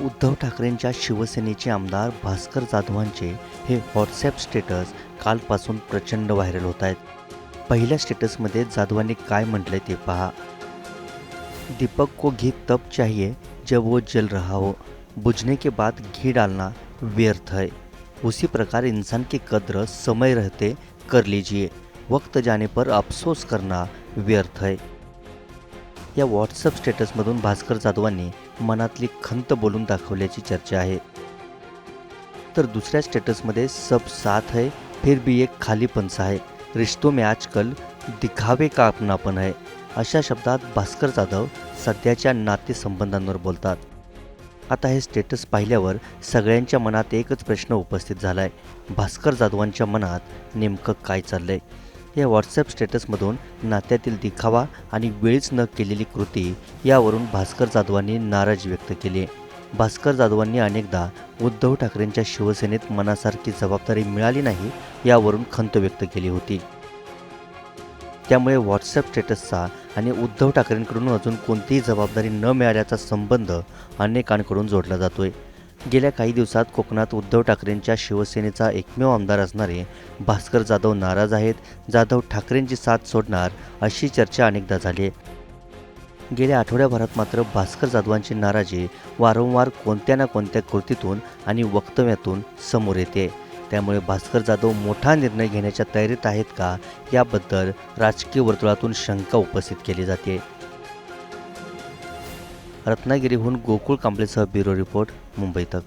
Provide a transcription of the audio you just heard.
उद्धव ठाकरेंच्या शिवसेनेचे आमदार भास्कर जाधवांचे हे व्हॉट्सॲप स्टेटस कालपासून प्रचंड व्हायरल होत आहेत. पहिल्या स्टेटसमध्ये जाधवांनी काय म्हटलंय ते पहा. दीपक को घी तब चाहिए जब वो जल रहा हो, बुझने के बाद घी डालना व्यर्थ है. उसी प्रकार इंसान की कद्र समय रहते कर लीजिए, वक्त जाने पर अफसोस करना व्यर्थ है. या व्हॉट्सअप स्टेटसमधून भास्कर जाधवांनी मनातली खंत बोलून दाखवल्याची चर्चा आहे. तर दुसऱ्या स्टेटसमध्ये सब साथ है फिर भी एक खालीपन-सा है, रिश्तों में आजकल दिखावे का अपनापन है, अशा शब्दात भास्कर जाधव सध्याच्या नातेसंबंधांवर बोलतात. आता हे स्टेटस पाहिल्यावर सगळ्यांच्या मनात एकच प्रश्न उपस्थित झाला आहे. भास्कर जाधवांच्या मनात नेमकं काय चाललंय? या व्हॉट्सॲप स्टेटसमधून नात्यातील दिखावा आणि वेळीच न केलेली कृती यावरून भास्कर जाधवांनी नाराजी व्यक्त केली आहे. भास्कर जाधवांनी अनेकदा उद्धव ठाकरेंच्या शिवसेनेत मनासारखी जबाबदारी मिळाली नाही यावरून खंत व्यक्त केली होती. त्यामुळे व्हॉट्सॲप स्टेटसचा आणि उद्धव ठाकरेंकडून अजून कोणतीही जबाबदारी न मिळाल्याचा संबंध अनेकांकडून जोडला जातोय. गेल्या काही दिवसात कोकणात उद्धव ठाकरेंच्या शिवसेनेचा एकमेव आमदार असणारे भास्कर जाधव नाराज आहेत. जाधव ठाकरेंची साथ सोडणार अशी चर्चा अनेकदा झाली आहे. गेल्या आठवड्याभरात मात्र भास्कर जाधवांची नाराजी वारंवार कोणत्या ना कोणत्या कृतीतून आणि वक्तव्यातून समोर येते. त्यामुळे भास्कर जाधव मोठा निर्णय घेण्याच्या तयारीत आहेत का, याबद्दल राजकीय वर्तुळातून शंका उपस्थित केली जाते. रत्नागिरीहून गोकुळ कांबळेसह ब्युरो रिपोर्ट, मुंबई तक.